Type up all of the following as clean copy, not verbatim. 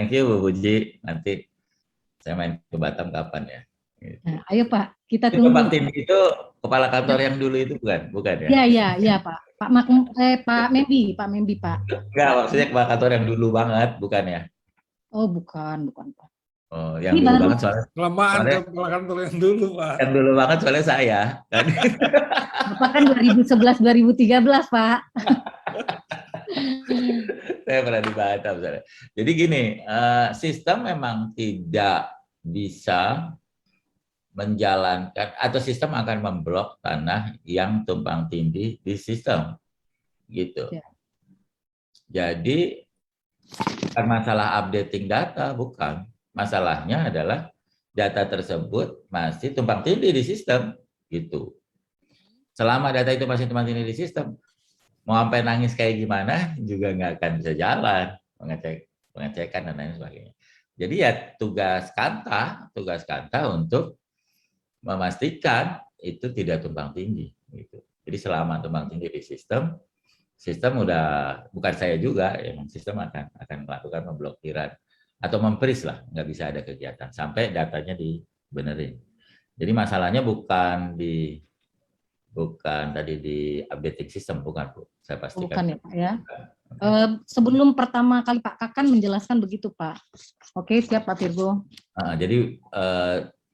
Thank you Bu Puji. Nanti saya main ke Batam kapan ya? Gitu. Nah, ayo Pak, kita Itu tunggu. Pak Tim itu kepala kantor yang dulu itu bukan ya? Ya Pak. Pak Membi, Pak. Enggak, maksudnya kepala kantor yang dulu banget, bukan ya? Oh, bukan Pak. Oh, Ini yang dulu baru banget soalnya. Kelamaan Soalnya kepala kantor yang dulu, Pak. yang dulu banget soalnya saya. Kan? Bapak kan 2011 2013, Pak. Saya pernah di Batam. Jadi gini, sistem memang tidak bisa menjalankan atau sistem akan memblok tanah yang tumpang tindih di sistem, gitu. Ya. Jadi bukan masalah updating data, bukan. Masalahnya adalah data tersebut masih tumpang tindih di sistem, gitu. Selama data itu masih tumpang tindih di sistem, mau sampai nangis kayak gimana juga nggak akan bisa jalan, pengecekan dan lain sebagainya. Jadi ya tugas Kanta untuk memastikan itu tidak tumpang tindih. Gitu. Jadi selama tumpang tindih di sistem udah bukan saya juga, emang sistem akan melakukan pemblokiran atau memfreeze lah, nggak bisa ada kegiatan sampai datanya dibenerin. Jadi masalahnya bukan tadi di updating sistem, bukan Bu. Saya pastikan. Bukan ya Pak ya. Sebelum pertama kali Pak Kakan menjelaskan begitu Pak. Oke, siap Pak Virgo. Jadi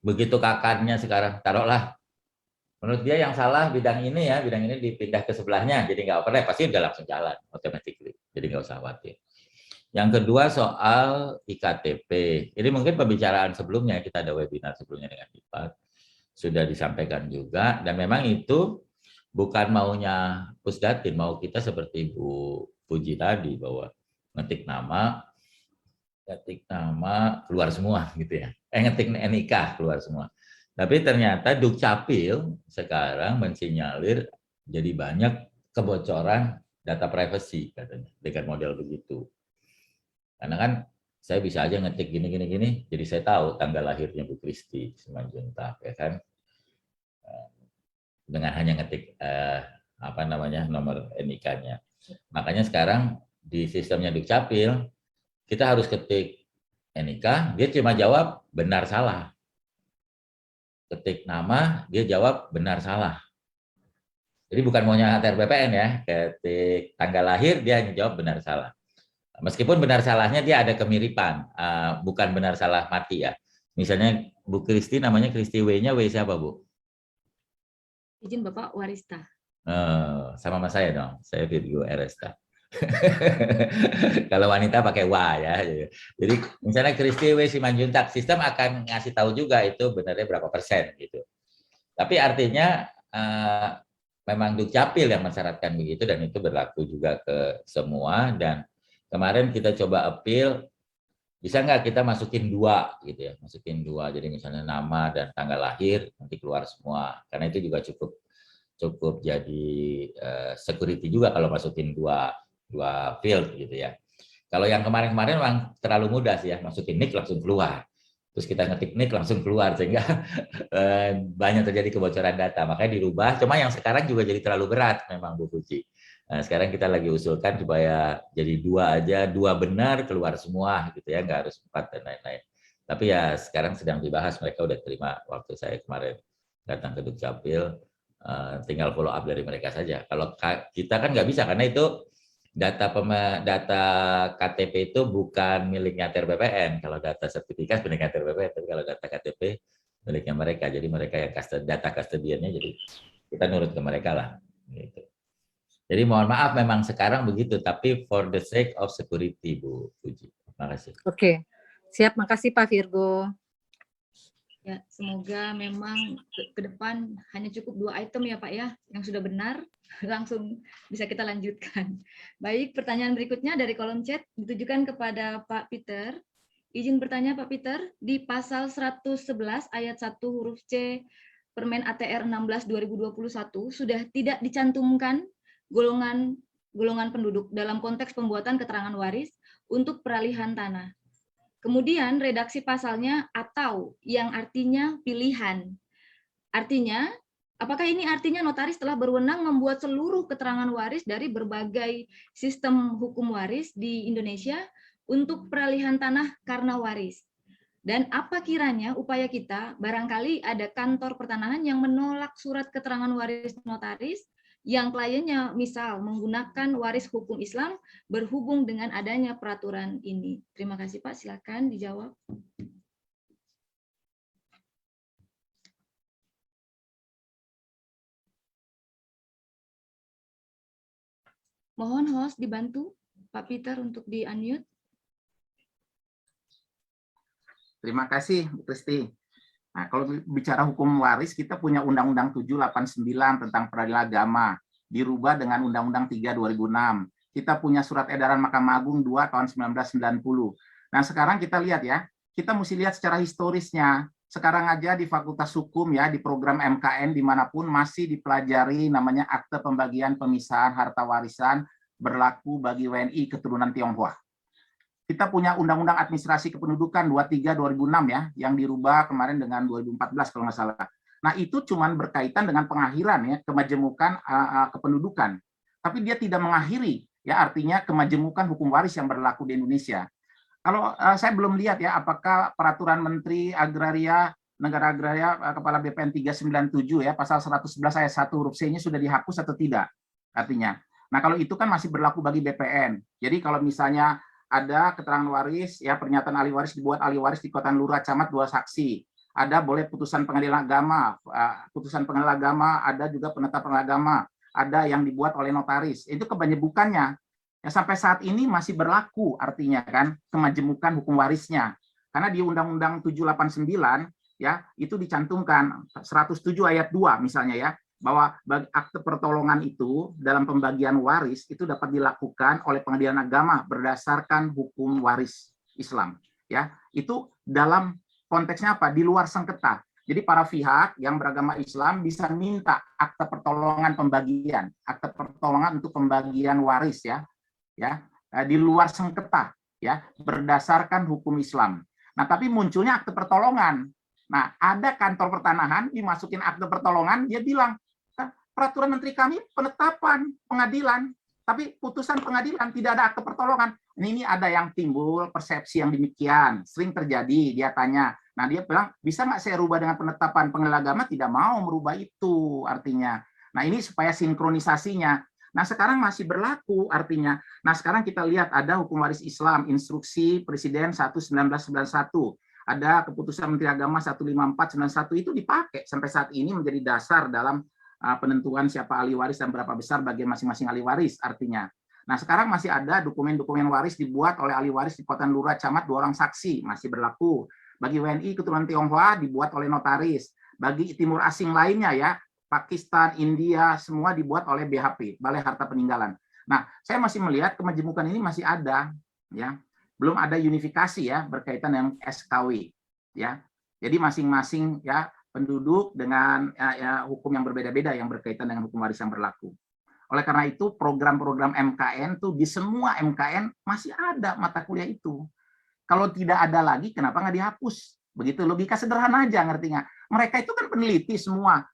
begitu kakannya sekarang taruhlah menurut dia yang salah bidang ini dipindah ke sebelahnya, jadi nggak apa-apa, pasti udah langsung jalan automatically, jadi nggak usah khawatir. Yang kedua soal IKTP, ini mungkin pembicaraan sebelumnya, kita ada webinar sebelumnya dengan IPAT, sudah disampaikan juga, dan memang itu bukan maunya Pusdatin, mau kita seperti Bu Puji tadi, bahwa ngetik nama keluar semua gitu ya, ngetik NIK keluar semua. Tapi ternyata Dukcapil sekarang mensinyalir jadi banyak kebocoran data privacy katanya dengan model begitu. Karena kan saya bisa aja ngetik gini, jadi saya tahu tanggal lahirnya Bu Kristi Simanjuntak, ya kan? Dengan hanya ngetik nomor NIK-nya. Makanya sekarang di sistemnya Dukcapil kita harus ketik NIK, dia cuma jawab benar salah. Ketik nama, dia jawab benar salah. Jadi bukan maunya HTR BPN ya, ketik tanggal lahir, dia hanya jawab benar salah. Meskipun benar salahnya dia ada kemiripan, bukan benar salah mati ya. Misalnya Bu Kristi, namanya Kristi W-nya W siapa Bu? Izin Bapak Warista. Sama saya dong, saya Virgo Eresta. Kalau wanita pakai wa ya. Jadi misalnya Kristi W Simanjuntak, sistem akan ngasih tahu juga itu benarnya berapa persen gitu. Tapi artinya memang Dukcapil yang mensyaratkan begitu, dan itu berlaku juga ke semua. Dan kemarin kita coba appeal, bisa nggak kita masukin 2 gitu ya, masukin 2. Jadi misalnya nama dan tanggal lahir nanti keluar semua, karena itu juga cukup jadi security juga kalau masukin dua field gitu ya. Kalau yang kemarin-kemarin memang terlalu mudah sih ya, masukin nick langsung keluar. Terus kita ngetik nick langsung keluar, sehingga banyak terjadi kebocoran data. Makanya dirubah, cuma yang sekarang juga jadi terlalu berat memang Bu Puji. Nah, sekarang kita lagi usulkan supaya jadi 2 aja, 2 benar keluar semua gitu ya, nggak harus 4 dan lain-lain. Tapi ya sekarang sedang dibahas, mereka udah terima waktu saya kemarin datang ke Dukcapil, tinggal follow up dari mereka saja. Kalau kita kan nggak bisa, karena itu data KTP itu bukan miliknya HTR BPN. Kalau data sertifikat miliknya HTR BPN, tapi kalau data KTP miliknya mereka. Jadi mereka yang data custodiannya, jadi kita nurut ke mereka lah. Gitu. Jadi mohon maaf memang sekarang begitu, tapi for the sake of security Bu Puji. Terima kasih. Oke, siap. Makasih Pak Virgo. Ya, semoga memang ke depan hanya cukup 2 item ya Pak ya, yang sudah benar, langsung bisa kita lanjutkan. Baik, pertanyaan berikutnya dari kolom chat ditujukan kepada Pak Peter. Izin bertanya Pak Peter, di pasal 111 ayat 1 huruf C Permen ATR 16 2021 sudah tidak dicantumkan golongan penduduk dalam konteks pembuatan keterangan waris untuk peralihan tanah. Kemudian redaksi pasalnya atau, yang artinya pilihan. Artinya, apakah ini artinya notaris telah berwenang membuat seluruh keterangan waris dari berbagai sistem hukum waris di Indonesia untuk peralihan tanah karena waris? Dan apa kiranya upaya kita, barangkali ada kantor pertanahan yang menolak surat keterangan waris notaris yang kliennya misal menggunakan waris hukum Islam berhubung dengan adanya peraturan ini. Terima kasih Pak, silakan dijawab. Mohon host dibantu Pak Peter untuk di-unmute. Terima kasih, Bu Kristi. Nah, kalau bicara hukum waris, kita punya Undang-Undang 789 tentang peradilan agama, dirubah dengan Undang-Undang 3 2006. Kita punya Surat Edaran Mahkamah Agung 2 tahun 1990. Nah, sekarang kita lihat ya, kita mesti lihat secara historisnya. Sekarang aja di Fakultas Hukum ya, di program MKN dimanapun masih dipelajari namanya Akte Pembagian Pemisahan Harta Warisan berlaku bagi WNI keturunan Tionghoa. Kita punya Undang-Undang Administrasi Kependudukan 23 2006 ya, yang dirubah kemarin dengan 2014 kalau nggak salah. Nah, itu cuman berkaitan dengan pengakhiran ya, kemajemukan kependudukan. Tapi dia tidak mengakhiri ya, artinya kemajemukan hukum waris yang berlaku di Indonesia. Kalau saya belum lihat ya, apakah peraturan Menteri Agraria Negara Agraria Kepala BPN 397 ya, pasal 111 ayat 1 huruf C-nya sudah dihapus atau tidak artinya. Nah, kalau itu kan masih berlaku bagi BPN. Jadi kalau misalnya ada keterangan waris, ya pernyataan ahli waris dibuat ahli waris di Kota Lurah Camat 2 saksi. Ada boleh putusan pengadilan agama, ada juga penetapan agama, ada yang dibuat oleh notaris. Itu kebanyebukannya. Ya, sampai saat ini masih berlaku artinya kan kemajemukan hukum warisnya. Karena di Undang-Undang 789 ya itu dicantumkan 107 ayat 2 misalnya ya, bahwa akte pertolongan itu dalam pembagian waris itu dapat dilakukan oleh pengadilan agama berdasarkan hukum waris Islam ya. Itu dalam konteksnya apa? Di luar sengketa. Jadi para pihak yang beragama Islam bisa minta akte pertolongan pembagian, akte pertolongan untuk pembagian waris ya di luar sengketa ya berdasarkan hukum Islam. Nah, tapi munculnya akte pertolongan. Nah, ada kantor pertanahan dimasukin akte pertolongan, dia bilang peraturan menteri kami penetapan pengadilan, tapi putusan pengadilan tidak ada akte pertolongan. Ini ada yang timbul persepsi yang demikian, sering terjadi. Dia tanya, nah dia bilang bisa nggak saya rubah dengan penetapan pengadilan agama? Tidak mau merubah itu artinya. Nah ini supaya sinkronisasinya. Nah sekarang masih berlaku artinya. Nah sekarang kita lihat ada hukum waris Islam, instruksi Presiden 1/1991. Ada keputusan Menteri Agama 154/91 itu dipakai sampai saat ini menjadi dasar dalam penentuan siapa ahli waris dan berapa besar bagi masing-masing ahli waris artinya. Nah sekarang masih ada dokumen-dokumen waris dibuat oleh ahli waris di Kota Lurah Camat 2 orang saksi masih berlaku. Bagi WNI keturunan Tionghoa dibuat oleh notaris. Bagi timur asing lainnya ya, Pakistan, India semua dibuat oleh BHP, Balai Harta Peninggalan. Nah saya masih melihat kemajemukan ini masih ada ya. Belum ada unifikasi ya berkaitan dengan SKW ya. Jadi masing-masing ya penduduk dengan hukum yang berbeda-beda yang berkaitan dengan hukum waris yang berlaku. Oleh karena itu program-program MKN tuh di semua MKN masih ada mata kuliah itu. Kalau tidak ada lagi kenapa nggak dihapus? Begitu logika sederhana aja ngerti nggak? Mereka itu kan peneliti semua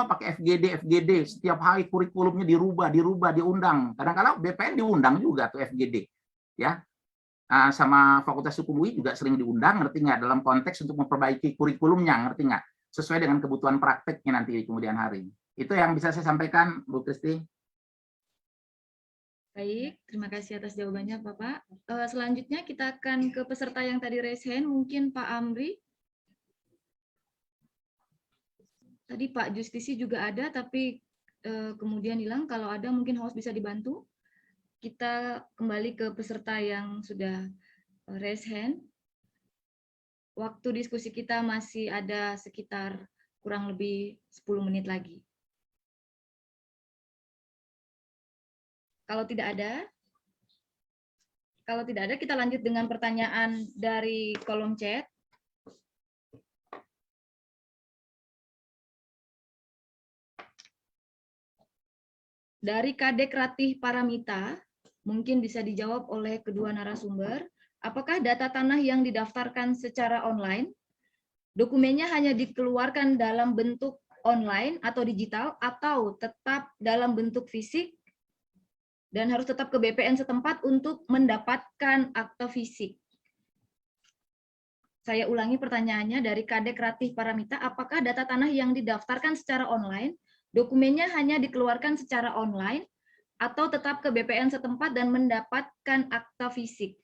pakai FGD, setiap hari kurikulumnya dirubah, diundang. Kadang-kadang BPN diundang juga tuh FGD, ya. Sama Fakultas Hukum UI juga sering diundang, ngerti nggak? Dalam konteks untuk memperbaiki kurikulumnya, ngerti nggak? Sesuai dengan kebutuhan prakteknya nanti di kemudian hari. Itu yang bisa saya sampaikan, Bu Kristi. Baik, terima kasih atas jawabannya, Bapak. Selanjutnya kita akan ke peserta yang tadi raise hand, mungkin Pak Amri. Tadi Pak Justisi juga ada, tapi kemudian hilang. Kalau ada, mungkin host bisa dibantu. Kita kembali ke peserta yang sudah raise hand. Waktu diskusi kita masih ada sekitar kurang lebih 10 menit lagi. Kalau tidak ada, kita lanjut dengan pertanyaan dari kolom chat. Dari Kadek Ratih Paramita, mungkin bisa dijawab oleh kedua narasumber. Apakah data tanah yang didaftarkan secara online, dokumennya hanya dikeluarkan dalam bentuk online atau digital, atau tetap dalam bentuk fisik? dan harus tetap ke BPN setempat untuk mendapatkan akta fisik. Saya ulangi pertanyaannya dari Kadek Ratih Paramita, apakah data tanah yang didaftarkan secara online, dokumennya hanya dikeluarkan secara online, atau tetap ke BPN setempat dan mendapatkan akta fisik?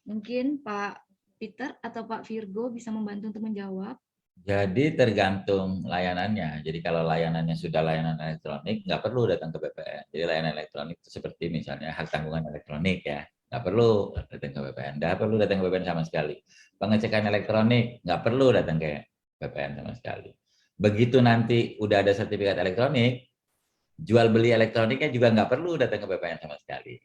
Mungkin Pak Peter atau Pak Virgo bisa membantu untuk menjawab. Jadi tergantung layanannya. Jadi kalau layanannya sudah layanan elektronik, nggak perlu datang ke BPN. Jadi layanan elektronik itu seperti misalnya hak tanggungan elektronik ya, nggak perlu datang ke BPN. Nggak perlu datang ke BPN sama sekali. Pengecekan elektronik, nggak perlu datang ke BPN sama sekali. Begitu nanti udah ada sertifikat elektronik, jual beli elektroniknya juga nggak perlu datang ke BPN sama sekali.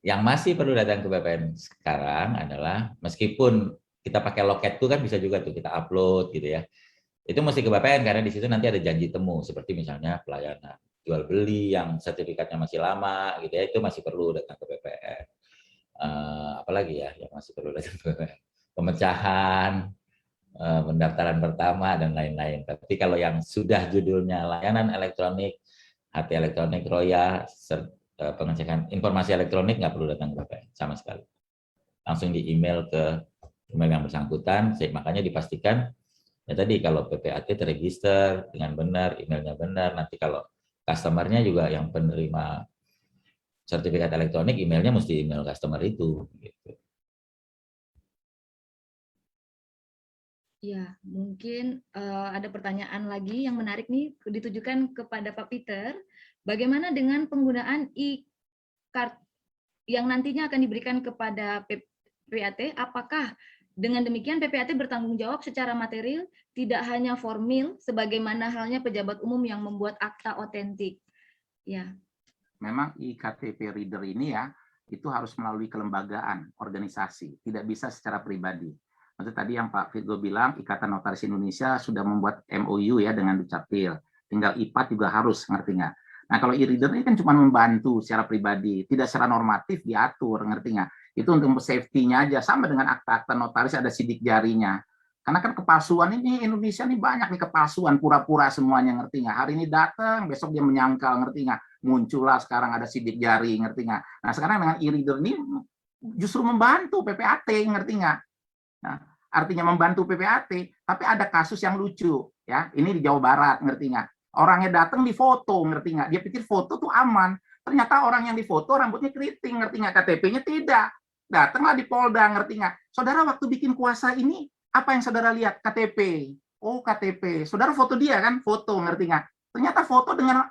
Yang masih perlu datang ke BPN sekarang adalah meskipun kita pakai loket tuh kan bisa juga tuh kita upload gitu ya. Itu mesti ke BPN karena di situ nanti ada janji temu seperti misalnya pelayanan jual beli yang sertifikatnya masih lama gitu ya, itu masih perlu datang ke BPN. Apalagi ya yang masih perlu datang ke BPN, pemecahan, pendaftaran pertama dan lain-lain. Tapi kalau yang sudah judulnya layanan elektronik, HT elektronik, Roya, pengecekan informasi elektronik nggak perlu datang ke BPN sama sekali. Langsung di email ke email yang bersangkutan, makanya dipastikan ya tadi kalau PPAT terregister dengan benar, emailnya benar, nanti kalau customer-nya juga yang penerima sertifikat elektronik, emailnya mesti email customer itu. Gitu. Ya, mungkin ada pertanyaan lagi yang menarik nih ditujukan kepada Pak Peter. Bagaimana dengan penggunaan e-card yang nantinya akan diberikan kepada PPAT? Apakah dengan demikian PPAT bertanggung jawab secara material, tidak hanya formil, sebagaimana halnya pejabat umum yang membuat akta otentik? Ya. Memang iKTP reader ini ya, itu harus melalui kelembagaan, organisasi, tidak bisa secara pribadi. Maksud tadi yang Pak Virgo bilang, Ikatan Notaris Indonesia sudah membuat MOU ya dengan Dukcapil. Tinggal IPAT juga harus, ngerti nggak? Nah kalau e-reader ini kan cuma membantu secara pribadi, tidak secara normatif diatur, ngerti nggak? Itu untuk safety-nya aja, sama dengan akta-akta notaris ada sidik jarinya. Karena kan kepalsuan ini Indonesia ini banyak nih kepalsuan, pura-pura semuanya, ngerti nggak? Hari ini datang, besok dia menyangkal, ngerti nggak? Muncullah sekarang ada sidik jari, ngerti nggak? Nah sekarang dengan e-reader ini justru membantu PPAT, ngerti nggak? Nah, artinya membantu PPAT, tapi ada kasus yang lucu, ya. Ini di Jawa Barat, ngerti nggak? Orangnya datang di foto, ngerti nggak? Dia pikir foto tuh aman. Ternyata orang yang difoto rambutnya keriting, ngerti nggak? KTP-nya tidak. Datanglah di Polda, ngerti nggak? Saudara waktu bikin kuasa ini, apa yang saudara lihat? KTP. Oh KTP. Saudara foto dia kan? Foto, ngerti nggak? Ternyata foto dengan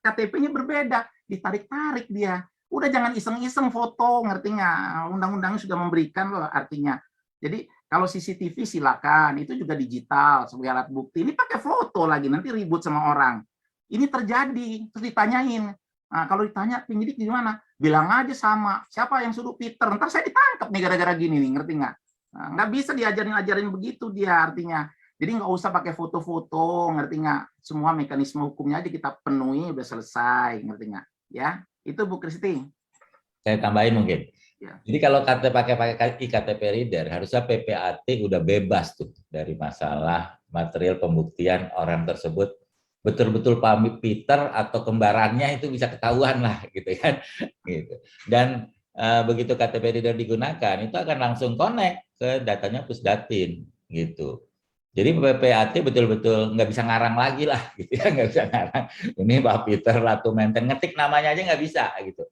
KTP-nya berbeda. Ditarik-tarik dia. Udah jangan iseng-iseng foto, ngerti nggak? Undang-undangnya sudah memberikan loh artinya. Jadi kalau CCTV silakan, itu juga digital sebagai alat bukti. Ini pakai foto lagi, nanti ribut sama orang. Ini terjadi, terus ditanyain. Nah, kalau ditanya penyidik gimana? Bilang aja sama. Siapa yang suruh Peter? Ntar saya ditangkap nih gara-gara gini nih, ngerti nggak? Nah, nggak bisa diajarin begitu dia artinya. Jadi nggak usah pakai foto-foto, ngerti nggak? Semua mekanisme hukumnya aja kita penuhi, udah selesai, ngerti nggak? Ya, itu Bu Kristi. Saya tambahin mungkin. Ya. Jadi kalau pakai iKTP reader, harusnya PPAT udah bebas tuh dari masalah material pembuktian orang tersebut betul-betul Pak Peter atau kembarannya itu bisa ketahuan lah gitu kan. Gitu. Dan begitu KTP reader digunakan itu akan langsung connect ke datanya Pusdatin gitu. Jadi PPAT betul-betul nggak bisa ngarang lagi lah gitu ya, nggak bisa ngarang. Ini Pak Peter Ratu Menten, ngetik namanya aja nggak bisa gitu.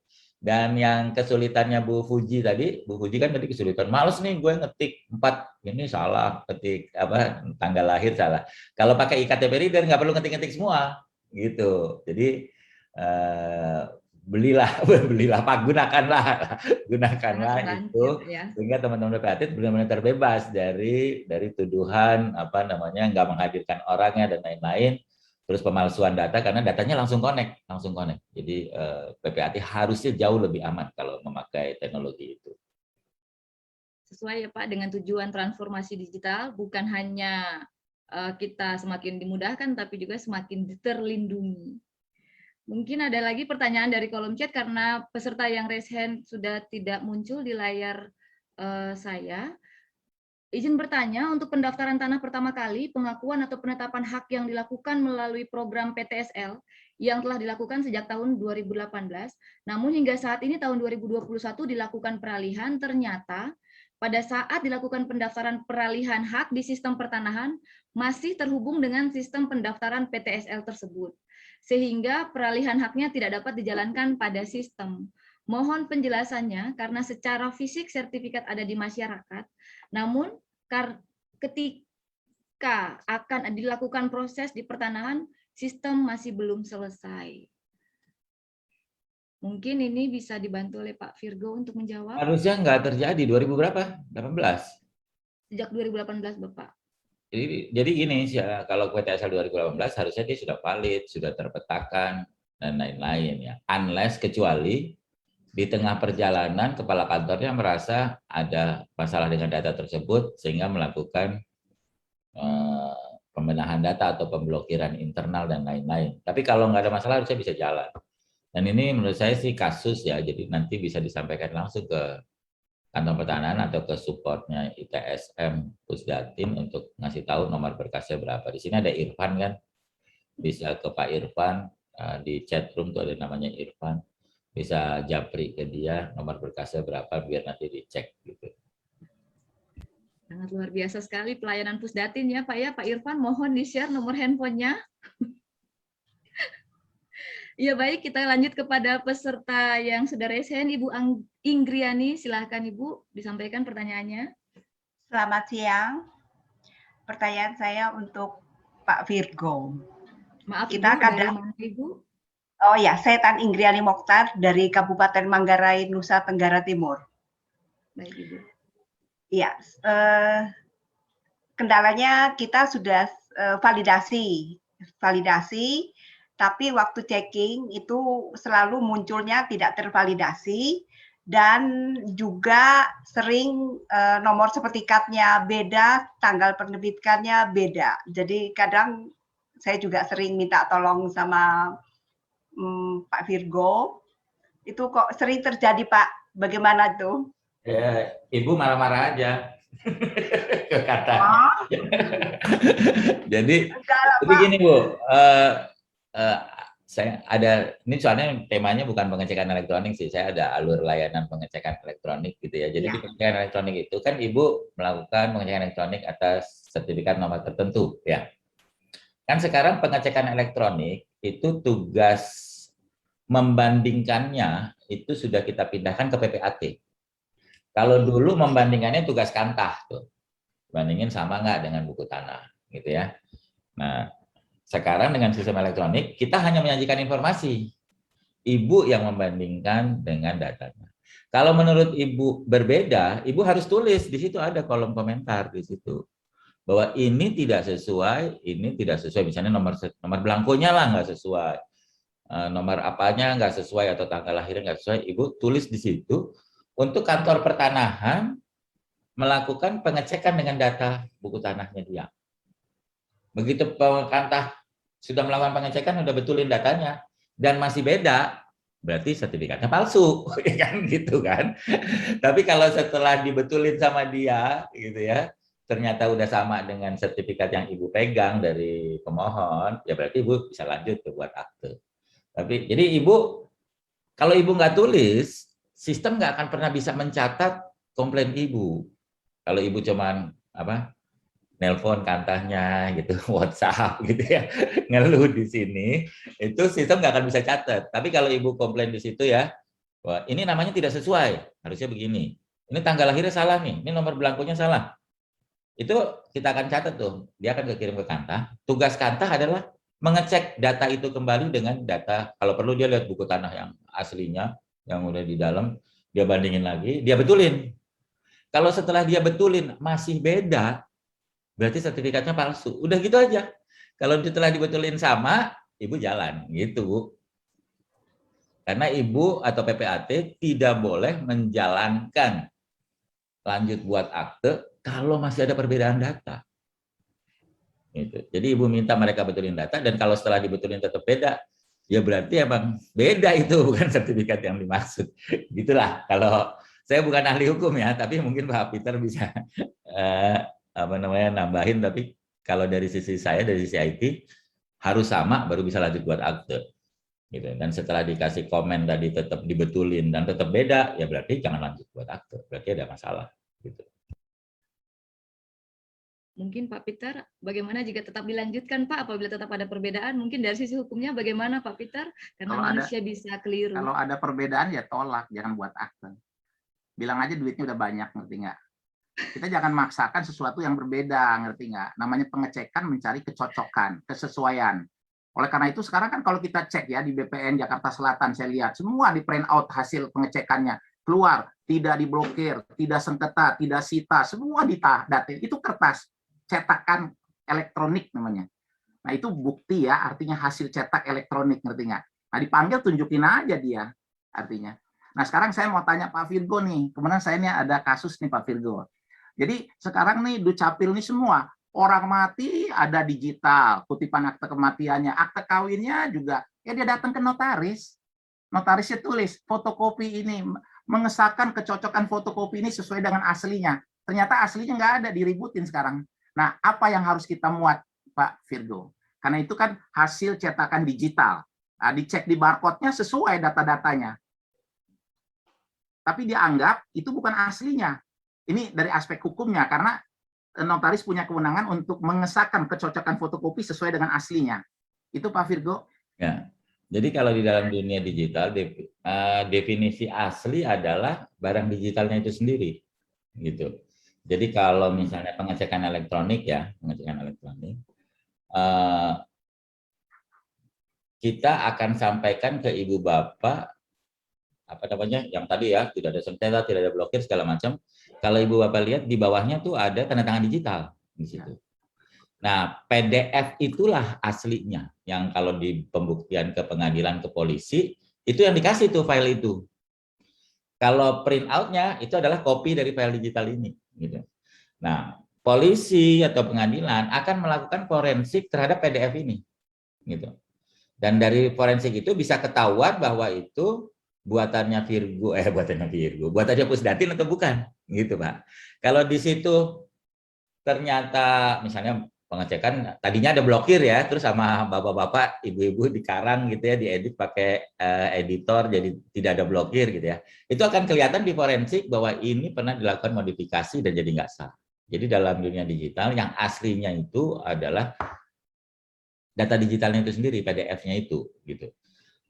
Dan yang kesulitannya Bu Fuji tadi, Bu Fuji kan tadi kesulitan, males nih gue ngetik 4, ini salah, ketik apa tanggal lahir salah. Kalau pakai iKTP reader nggak perlu ngetik-ngetik semua, gitu. Jadi belilah Pak, gunakanlah itu ya. sehingga teman-teman PPAT benar-benar terbebas dari tuduhan apa namanya nggak menghadirkan orangnya dan lain-lain. Terus pemalsuan data karena datanya langsung connect. Jadi PPAT harusnya jauh lebih aman kalau memakai teknologi itu. Sesuai ya Pak dengan tujuan transformasi digital, bukan hanya kita semakin dimudahkan, tapi juga semakin terlindungi. Mungkin ada lagi pertanyaan dari kolom chat karena peserta yang raise hand sudah tidak muncul di layar saya. Izin bertanya, untuk pendaftaran tanah pertama kali, pengakuan atau penetapan hak yang dilakukan melalui program PTSL, yang telah dilakukan sejak tahun 2018. Namun hingga saat ini tahun 2021 dilakukan peralihan, ternyata pada saat dilakukan pendaftaran peralihan hak di sistem pertanahan masih terhubung dengan sistem pendaftaran PTSL tersebut, sehingga peralihan haknya tidak dapat dijalankan pada sistem. Mohon penjelasannya karena secara fisik sertifikat ada di masyarakat, namun ketika akan dilakukan proses di pertanahan, sistem masih belum selesai. Mungkin ini bisa dibantu oleh Pak Virgo untuk menjawab. Harusnya nggak terjadi 2000 berapa? 18. Sejak 2018, Bapak. Jadi gini, kalau PTSL 2018 harusnya dia sudah valid, sudah terpetakan, dan lain-lain ya. Unless kecuali di tengah perjalanan kepala kantornya merasa ada masalah dengan data tersebut sehingga melakukan pembenahan data atau pemblokiran internal dan lain-lain. Tapi kalau nggak ada masalah harusnya bisa jalan. Dan ini menurut saya sih kasus ya, jadi nanti bisa disampaikan langsung ke kantor pertanahan atau ke supportnya ITSM Pusdatin untuk ngasih tahu nomor berkasnya berapa. Di sini ada Irfan kan, bisa ke Pak Irfan, di chat room tuh ada namanya Irfan, bisa japri ke dia nomor berkasnya berapa biar nanti dicek gitu. Sangat luar biasa sekali pelayanan Pusdatin ya Pak ya. Pak Irfan mohon di-share nomor handphonenya. Ya baik, kita lanjut kepada peserta yang sudah raise hand, Ibu Inggriani. Silahkan Ibu disampaikan pertanyaannya. Selamat siang. Pertanyaan saya untuk Pak Virgo. Maaf Kita Ibu, kadang... dari mana Ibu? Oh ya, saya Tan Inggriani Mokhtar dari Kabupaten Manggarai, Nusa Tenggara Timur. Baik Ibu. Iya, kendalanya kita sudah validasi, tapi waktu checking itu selalu munculnya tidak tervalidasi dan juga sering nomor sertifikatnya beda, tanggal penerbitannya beda. Jadi kadang saya juga sering minta tolong sama Pak Virgo. Itu kok sering terjadi Pak, bagaimana tuh? Ya, Ibu marah-marah aja ke kata. Jadi gini Bu, saya ada ini soalnya temanya bukan pengecekan elektronik sih, saya ada alur layanan pengecekan elektronik gitu ya. Jadi di pengecekan elektronik itu kan Ibu melakukan pengecekan elektronik atas sertifikat nomor tertentu ya. Kan sekarang pengecekan elektronik itu tugas membandingkannya itu sudah kita pindahkan ke PPAT. Kalau dulu membandingkannya tugas kantah tuh, bandingin sama nggak dengan buku tanah gitu ya. Nah sekarang dengan sistem elektronik kita hanya menyajikan informasi, Ibu yang membandingkan dengan datanya. Kalau menurut Ibu berbeda, Ibu harus tulis di situ, ada kolom komentar di situ bahwa ini tidak sesuai, ini tidak sesuai, misalnya nomor belangkonya lah nggak sesuai, nomor apanya nggak sesuai atau tanggal lahirnya nggak sesuai, Ibu tulis di situ untuk kantor pertanahan melakukan pengecekan dengan data buku tanahnya dia. Begitu kantah sudah melakukan pengecekan, sudah betulin datanya dan masih beda, berarti sertifikatnya palsu, kan gitu kan. Tapi kalau setelah dibetulin sama dia, gitu ya, ternyata udah sama dengan sertifikat yang Ibu pegang dari pemohon, ya berarti Ibu bisa lanjut ke buat akte. Tapi jadi Ibu, kalau Ibu nggak tulis, sistem nggak akan pernah bisa mencatat komplain Ibu. Kalau Ibu cuman nelpon kantahnya gitu, WhatsApp gitu ya, ngeluh di sini, itu sistem nggak akan bisa catat. Tapi kalau Ibu komplain di situ ya, wah ini namanya tidak sesuai, harusnya begini. Ini tanggal lahirnya salah nih, ini nomor belangkonya salah. Itu kita akan catat tuh, dia akan kirim ke kantah. Tugas kantah adalah mengecek data itu kembali dengan data, kalau perlu dia lihat buku tanah yang aslinya, yang udah di dalam, dia bandingin lagi, dia betulin. Kalau setelah dia betulin masih beda, berarti sertifikatnya palsu. Udah gitu aja. Kalau setelah dibetulin sama, Ibu jalan, gitu Bu. Karena Ibu atau PPAT tidak boleh menjalankan lanjut buat akte kalau masih ada perbedaan data. Gitu. Jadi Ibu minta mereka betulin data, dan kalau setelah dibetulin tetap beda, ya berarti emang beda itu, bukan sertifikat yang dimaksud. Gitulah. Kalau saya bukan ahli hukum ya, tapi mungkin Pak Peter bisa nambahin. Tapi kalau dari sisi saya, dari sisi IT, harus sama baru bisa lanjut buat akte. gitu. Dan setelah dikasih komen tadi tetap dibetulin dan tetap beda, ya berarti jangan lanjut buat akte, berarti ada masalah gitu. Mungkin Pak Peter, bagaimana jika tetap dilanjutkan Pak apabila tetap ada perbedaan? Mungkin dari sisi hukumnya bagaimana Pak Peter? Karena Kalau manusia bisa keliru. Kalau ada perbedaan ya tolak, jangan buat akte. Bilang aja duitnya udah banyak, ngerti nggak? Kita jangan maksakan sesuatu yang berbeda, ngerti nggak? Namanya pengecekan mencari kecocokan, kesesuaian. Oleh karena itu sekarang kan kalau kita cek ya di BPN Jakarta Selatan, saya lihat semua di print out hasil pengecekannya. Keluar, tidak diblokir, tidak sengketa, tidak sita, semua data. Itu kertas, cetakan elektronik namanya. Nah itu bukti ya, artinya hasil cetak elektronik, ngerti nggak? Nah dipanggil tunjukin aja dia, artinya. Nah sekarang saya mau tanya Pak Virgo nih, kemudian saya ini ada kasus nih Pak Virgo. Jadi sekarang nih Dukcapil nih semua, orang mati ada digital, kutipan akte kematiannya, akte kawinnya juga, ya dia datang ke notaris. Notarisnya tulis, fotokopi ini, mengesahkan kecocokan fotokopi ini sesuai dengan aslinya. Ternyata aslinya nggak ada, diributin sekarang. Nah, apa yang harus kita muat, Pak Virgo? Karena itu kan hasil cetakan digital. Nah, dicek di barcode-nya sesuai data-datanya. Tapi dianggap itu bukan aslinya. Ini dari aspek hukumnya, karena notaris punya kewenangan untuk mengesahkan kecocokan fotokopi sesuai dengan aslinya. Itu Pak Virgo. Ya. Jadi kalau di dalam dunia digital, definisi asli adalah barang digitalnya itu sendiri. Gitu. Jadi kalau misalnya pengecekan elektronik ya, kita akan sampaikan ke ibu bapak apa namanya yang tadi ya, tidak ada sengketa, tidak ada blokir segala macam. Kalau ibu bapak lihat di bawahnya tuh ada tanda tangan digital di situ. Nah, PDF itulah aslinya yang kalau di pembuktian ke pengadilan ke polisi itu yang dikasih tuh file itu. Kalau print out-nya itu adalah kopi dari file digital ini. Gitu. Nah, polisi atau pengadilan akan melakukan forensik terhadap PDF ini, gitu. Dan dari forensik itu bisa ketahuan bahwa itu buatannya buatannya Pusdatin atau bukan, gitu Pak. Kalau di situ ternyata misalnya pengecekan tadinya ada blokir ya, terus sama bapak-bapak, ibu-ibu dikarang gitu ya, diedit pakai editor jadi tidak ada blokir gitu ya. Itu akan kelihatan di forensik bahwa ini pernah dilakukan modifikasi dan jadi nggak sah. Jadi dalam dunia digital yang aslinya itu adalah data digitalnya itu sendiri, PDF-nya itu gitu.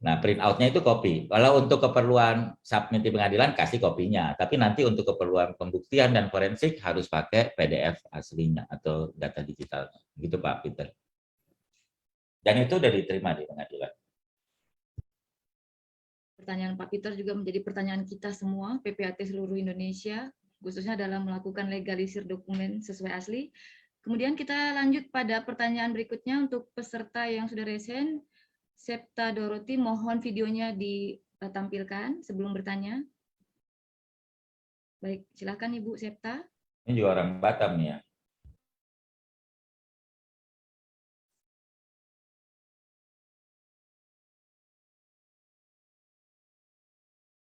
Nah, print out-nya itu kopi. Kalau untuk keperluan submit di pengadilan kasih kopinya, tapi nanti untuk keperluan pembuktian dan forensik harus pakai PDF aslinya atau data digitalnya. Gitu Pak Peter. Dan itu sudah diterima di pengadilan. Pertanyaan Pak Peter juga menjadi pertanyaan kita semua, PPAT seluruh Indonesia, khususnya dalam melakukan legalisir dokumen sesuai asli. Kemudian kita lanjut pada pertanyaan berikutnya untuk peserta yang sudah resen. Septa Doroti, mohon videonya ditampilkan sebelum bertanya. Baik, silakan Ibu Septa. Ini juga orang Batam ya.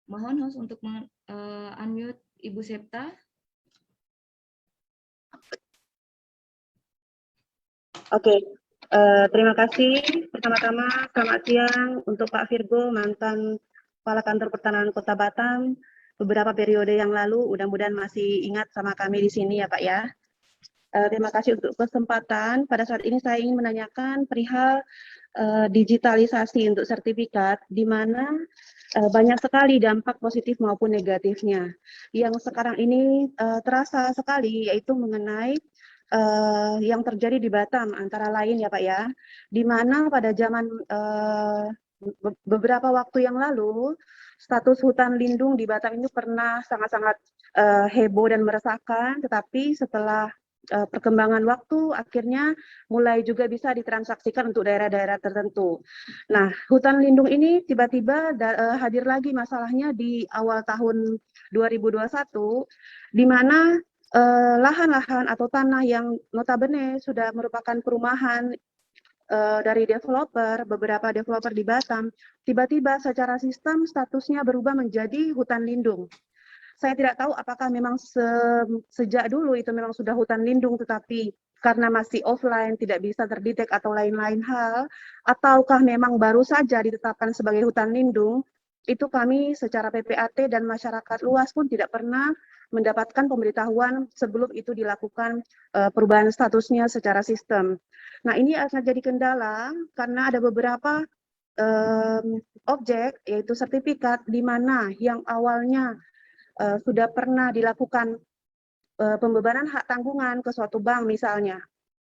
Mohon host untuk unmute Ibu Septa. Oke, terima kasih. Pertama-tama selamat siang untuk Pak Virgo, mantan Kepala Kantor Pertanahan Kota Batam. Beberapa periode yang lalu, mudah-mudahan masih ingat sama kami di sini ya Pak ya. Terima kasih untuk kesempatan. Pada saat ini saya ingin menanyakan perihal digitalisasi untuk sertifikat, di mana banyak sekali dampak positif maupun negatifnya. Yang sekarang ini terasa sekali, yaitu mengenai yang terjadi di Batam, antara lain ya Pak ya, di mana pada zaman beberapa waktu yang lalu, status hutan lindung di Batam ini pernah sangat-sangat heboh dan meresahkan, tetapi setelah perkembangan waktu akhirnya mulai juga bisa ditransaksikan untuk daerah-daerah tertentu. Nah, hutan lindung ini tiba-tiba hadir lagi masalahnya di awal tahun 2021, di mana lahan-lahan atau tanah yang notabene sudah merupakan perumahan dari developer, beberapa developer di Batam, tiba-tiba secara sistem statusnya berubah menjadi hutan lindung. Saya tidak tahu apakah memang sejak dulu itu memang sudah hutan lindung, tetapi karena masih offline, tidak bisa terdetek atau lain-lain hal, ataukah memang baru saja ditetapkan sebagai hutan lindung, itu kami secara PPAT dan masyarakat luas pun tidak pernah mendapatkan pemberitahuan sebelum itu dilakukan perubahan statusnya secara sistem. Nah, ini akan jadi kendala karena ada beberapa objek, yaitu sertifikat, di mana yang awalnya sudah pernah dilakukan pembebanan hak tanggungan ke suatu bank misalnya.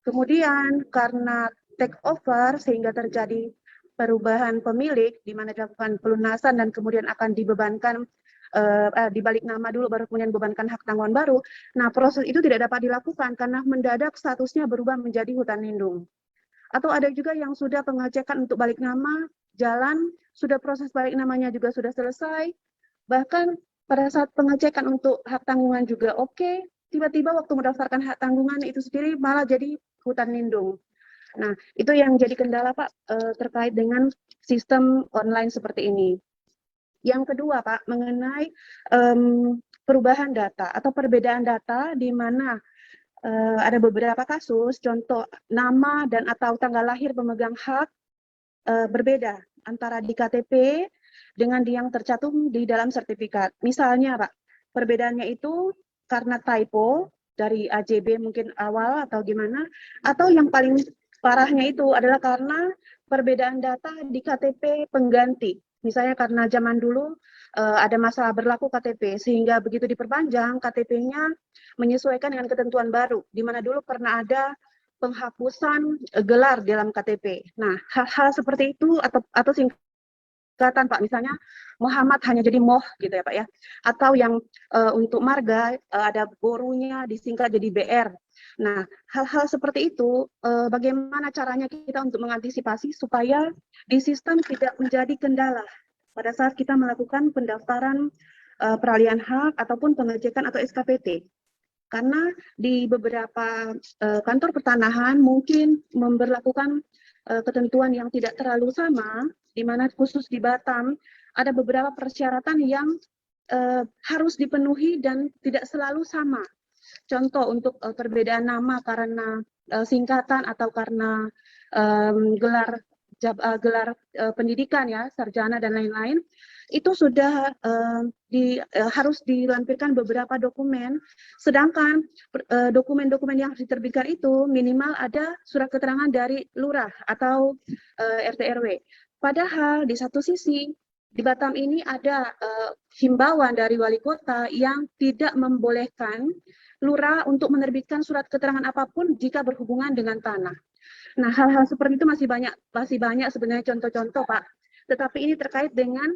Kemudian karena take over sehingga terjadi perubahan pemilik di mana dilakukan pelunasan dan kemudian akan dibebankan dibalik nama dulu baru kemudian bebankan hak tanggungan baru. Nah, proses itu tidak dapat dilakukan karena mendadak statusnya berubah menjadi hutan lindung. Atau ada juga yang sudah pengecekan untuk balik nama, jalan, sudah proses balik namanya juga sudah selesai, bahkan pada saat pengecekan untuk hak tanggungan juga oke, tiba-tiba waktu mendaftarkan hak tanggungan itu sendiri malah jadi hutan lindung. Nah, itu yang jadi kendala Pak terkait dengan sistem online seperti ini. Yang kedua Pak, mengenai perubahan data atau perbedaan data di mana ada beberapa kasus, contoh nama dan atau tanggal lahir pemegang hak berbeda antara di KTP dengan yang tercantum di dalam sertifikat. Misalnya Pak, perbedaannya itu karena typo dari AJB mungkin awal atau gimana, atau yang paling parahnya itu adalah karena perbedaan data di KTP pengganti. Misalnya karena zaman dulu ada masalah berlaku KTP, sehingga begitu diperpanjang KTP-nya menyesuaikan dengan ketentuan baru, di mana dulu pernah ada penghapusan gelar dalam KTP. Nah, hal-hal seperti itu atau singkatan Pak, misalnya Muhammad hanya jadi Moh gitu ya Pak ya, atau yang untuk marga ada borunya disingkat jadi BR. Nah, hal-hal seperti itu bagaimana caranya kita untuk mengantisipasi supaya di sistem tidak menjadi kendala pada saat kita melakukan pendaftaran peralihan hak ataupun pengecekan atau SKPT. Karena di beberapa kantor pertanahan mungkin memberlakukan ketentuan yang tidak terlalu sama, di mana khusus di Batam ada beberapa persyaratan yang harus dipenuhi dan tidak selalu sama. Contoh untuk perbedaan nama karena singkatan atau karena gelar pendidikan ya, sarjana dan lain-lain, itu sudah harus dilampirkan beberapa dokumen, sedangkan dokumen-dokumen yang harus diterbitkan itu minimal ada surat keterangan dari lurah atau RT RW. Padahal di satu sisi di Batam ini ada himbauan dari wali kota yang tidak membolehkan lurah untuk menerbitkan surat keterangan apapun jika berhubungan dengan tanah. Nah, hal-hal seperti itu masih banyak sebenarnya contoh-contoh Pak. Tetapi ini terkait dengan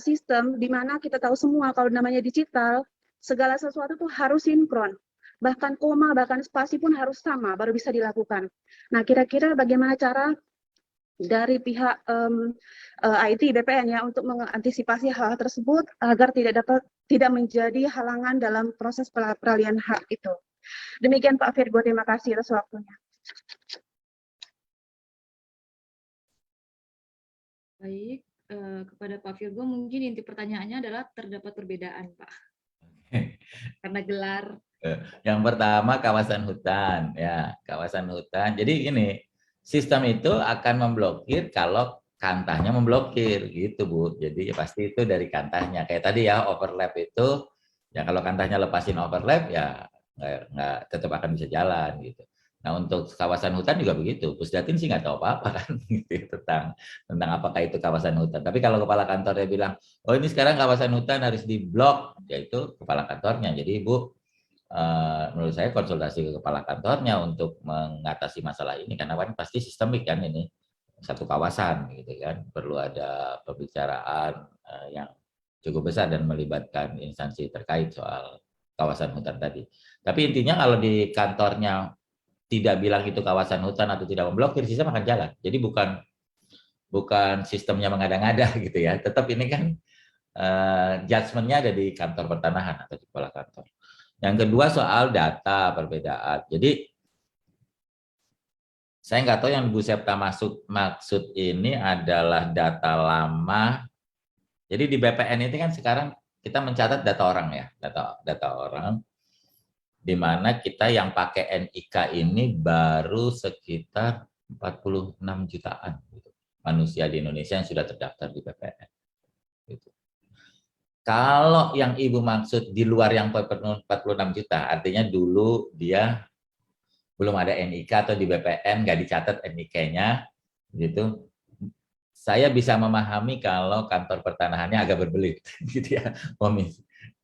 sistem di mana kita tahu semua kalau namanya digital, segala sesuatu tuh harus sinkron. Bahkan koma, bahkan spasi pun harus sama baru bisa dilakukan. Nah, kira-kira bagaimana cara dari pihak IT BPN ya untuk mengantisipasi hal tersebut agar tidak menjadi halangan dalam proses peralihan hak itu. Demikian Pak Virgo, terima kasih atas waktunya. Baik, kepada Pak Virgo mungkin inti pertanyaannya adalah terdapat perbedaan Pak. Karena gelar. Yang pertama kawasan hutan ya, kawasan hutan. Jadi gini, sistem itu akan memblokir kalau kantahnya memblokir gitu Bu. Jadi pasti itu dari kantahnya. Kayak tadi ya overlap itu, ya kalau kantahnya lepasin overlap ya nggak tetap akan bisa jalan gitu. Nah untuk kawasan hutan juga begitu. Pusdatin sih nggak tahu apa-apa kan gitu, tentang apakah itu kawasan hutan. Tapi kalau kepala kantornya bilang, oh ini sekarang kawasan hutan harus diblok, yaitu kepala kantornya. Jadi Ibu menurut saya konsultasi ke kepala kantornya untuk mengatasi masalah ini, karena kan pasti sistemik kan ini satu kawasan gitu kan, perlu ada pembicaraan yang cukup besar dan melibatkan instansi terkait soal kawasan hutan tadi. Tapi intinya kalau di kantornya tidak bilang itu kawasan hutan atau tidak memblokir, sistem akan jalan. Jadi bukan sistemnya mengada-ngada gitu ya. Tetap ini kan judgement-nya ada di kantor pertanahan atau di kepala kantor. Yang kedua soal data perbedaan. Jadi saya nggak tahu yang Bu Septa maksud ini adalah data lama. Jadi di BPN itu kan sekarang kita mencatat data orang ya, data orang. di mana kita yang pakai NIK ini baru sekitar 46 jutaan gitu, manusia di Indonesia yang sudah terdaftar di BPN. Gitu. Kalau yang Ibu maksud di luar yang 46 juta, artinya dulu dia belum ada NIK atau di BPN nggak dicatat NIK-nya, gitu. Saya bisa memahami kalau kantor pertanahannya agak berbelit, gitu ya,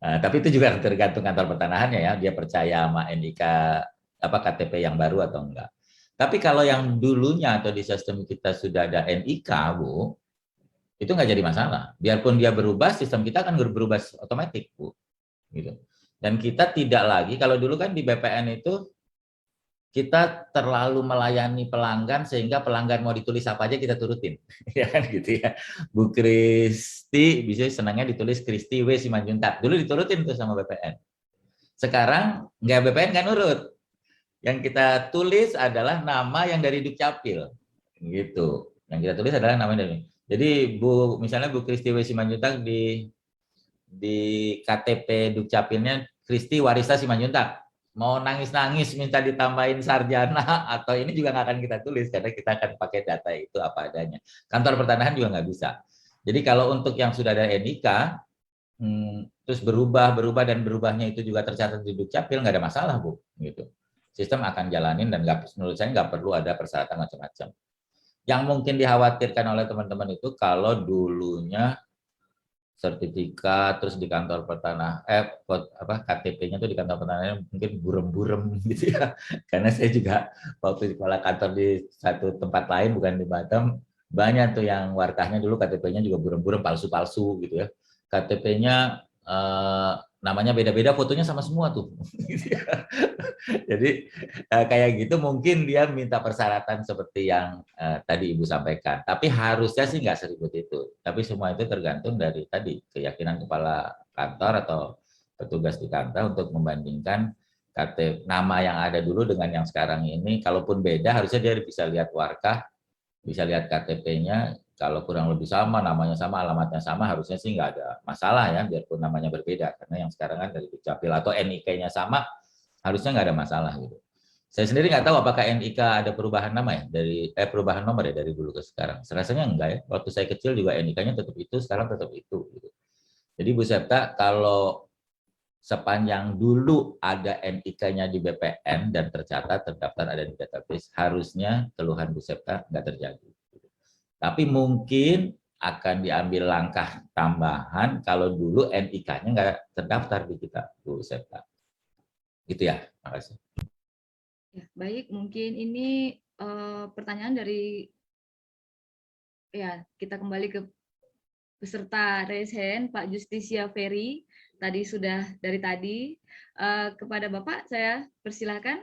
tapi itu juga tergantung kantor pertanahannya ya, dia percaya sama NIK apa KTP yang baru atau enggak. Tapi kalau yang dulunya atau di sistem kita sudah ada NIK, Bu, itu nggak jadi masalah. Biarpun dia berubah, sistem kita akan berubah otomatis, Bu. Gitu. Dan kita tidak lagi, kalau dulu kan di BPN itu kita terlalu melayani pelanggan sehingga pelanggan mau ditulis apa aja kita turutin, ya kan gitu ya. Bu Kristi bisa senangnya ditulis Kristi W Simanjuntak, dulu diturutin tuh sama BPN. Sekarang nggak, BPN nggak nurut. Yang kita tulis adalah nama yang dari Dukcapil, gitu. Yang kita tulis adalah nama dari. Jadi misalnya Bu Kristi W Simanjuntak di KTP Dukcapilnya Kristi Warista Simanjuntak. Mau nangis-nangis minta ditambahin sarjana atau ini juga nggak akan kita tulis karena kita akan pakai data itu apa adanya. Kantor pertanahan juga nggak bisa. Jadi kalau untuk yang sudah ada NIK, terus berubah dan berubahnya itu juga tercatat di Dukcapil, nggak ada masalah, Bu. Gitu. Sistem akan jalanin dan menurut saya nggak perlu ada persyaratan macam-macam. Yang mungkin dikhawatirkan oleh teman-teman itu kalau dulunya sertifikat terus di kantor pertanahan KTP-nya tuh di kantor pertanahan mungkin burem-burem gitu ya, karena saya juga waktu kepala kantor di satu tempat lain bukan di Batam, banyak tuh yang warkahnya dulu KTP-nya juga burem-burem, palsu-palsu gitu ya, KTP-nya namanya beda-beda, fotonya sama semua tuh. Jadi kayak gitu mungkin dia minta persyaratan seperti yang tadi Ibu sampaikan. Tapi harusnya sih nggak seribut itu. Tapi semua itu tergantung dari tadi keyakinan kepala kantor atau petugas di kantor untuk membandingkan KTP nama yang ada dulu dengan yang sekarang ini. Kalaupun beda, harusnya dia bisa lihat warkah, bisa lihat KTP-nya. Kalau kurang lebih sama, namanya sama, alamatnya sama, harusnya sih nggak ada masalah ya, biarpun namanya berbeda. Karena yang sekarang kan dari Dukcapil atau NIK-nya sama, harusnya nggak ada masalah gitu. Saya sendiri nggak tahu apakah NIK ada perubahan nama ya dari perubahan nomor ya dari dulu ke sekarang. Rasanya enggak ya. Waktu saya kecil juga NIK-nya tetap itu, sekarang tetap itu. Gitu. Jadi Bu Septa, kalau sepanjang dulu ada NIK-nya di BPN dan tercatat terdaftar ada di database, harusnya keluhan Bu Septa nggak terjadi. Tapi mungkin akan diambil langkah tambahan kalau dulu NIK-nya nggak terdaftar di kita, Bu Septa. Gitu ya, makasih. Ya, baik, mungkin ini pertanyaan dari kita kembali ke peserta raise hand, Pak Justisia Ferry. Tadi sudah dari tadi. Kepada Bapak saya persilahkan.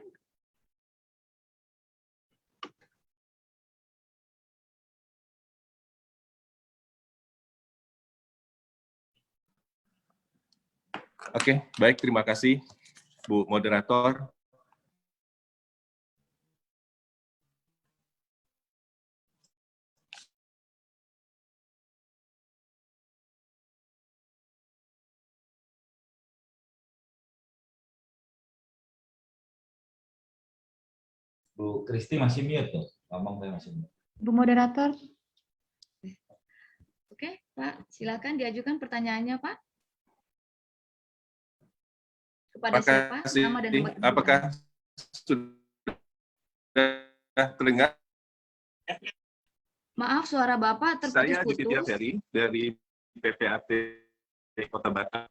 Oke, baik, terima kasih Bu Moderator. Bu Kristi masih mute tuh, ngomong saya masih mute. Bu Moderator. Oke, Pak, silakan diajukan pertanyaannya, Pak. Kepada siapa? Nama dan tempat. Apakah sudah terdengar? Maaf, suara Bapak terputus-putus. Saya Justisia Ferry dari PPAT Kota Batam.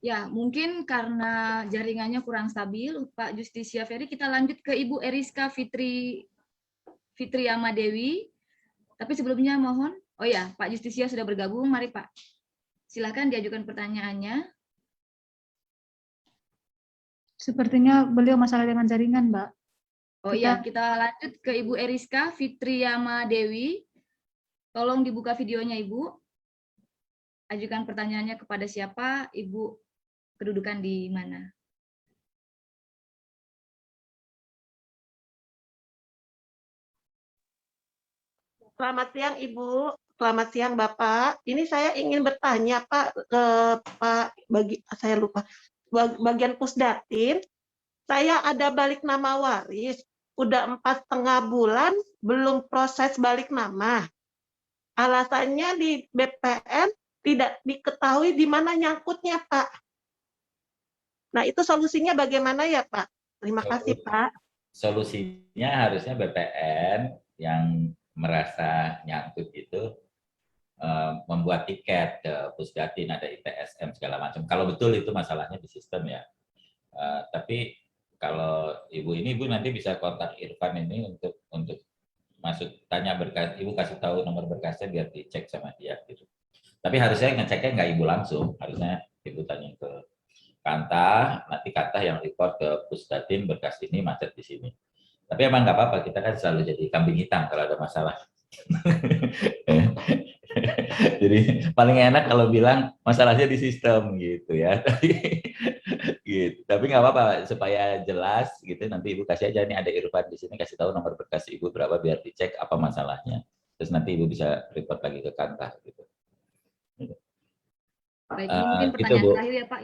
Ya, mungkin karena jaringannya kurang stabil, Pak Justisia Ferry, kita lanjut ke Ibu Eriska Fitriama Dewi. Tapi sebelumnya mohon, Pak Justisia sudah bergabung, mari Pak. Silakan diajukan pertanyaannya. Sepertinya beliau masalah dengan jaringan, Mbak. Kita lanjut ke Ibu Eriska Fitriama Dewi. Tolong dibuka videonya, Ibu. Ajukan pertanyaannya kepada siapa, Ibu, kedudukan di mana? Selamat siang, Ibu. Selamat siang Bapak. Ini saya ingin bertanya Pak ke Pak saya lupa bagian Pusdatin. Saya ada balik nama waris. Udah 4,5 bulan belum proses balik nama. Alasannya di BPN tidak diketahui di mana nyangkutnya Pak. Nah itu solusinya bagaimana ya Pak? Terima kasih Pak. Solusinya harusnya BPN yang merasa nyangkut itu membuat tiket ke Pusdatin, ada ITSM segala macam. Kalau betul itu masalahnya di sistem ya. Tapi kalau ibu nanti bisa kontak Irfan ini untuk masuk tanya berkas, ibu kasih tahu nomor berkasnya biar dicek sama dia gitu. Tapi harusnya ngeceknya nggak ibu langsung, harusnya ibu tanya ke Kantah, nanti Kantah yang report ke Pusdatin berkas ini macet di sini. Tapi emang nggak apa-apa, kita kan selalu jadi kambing hitam kalau ada masalah. Jadi paling enak kalau bilang masalahnya di sistem gitu ya. Gitu. Tapi nggak apa-apa supaya jelas gitu. Nanti ibu kasih aja nih ada Irfan di sini, kasih tahu nomor berkas ibu berapa biar dicek apa masalahnya. Terus nanti ibu bisa report lagi ke Kantah gitu. Baik, ini mungkin Gitu, pertanyaan Bu. terakhir ya Pak.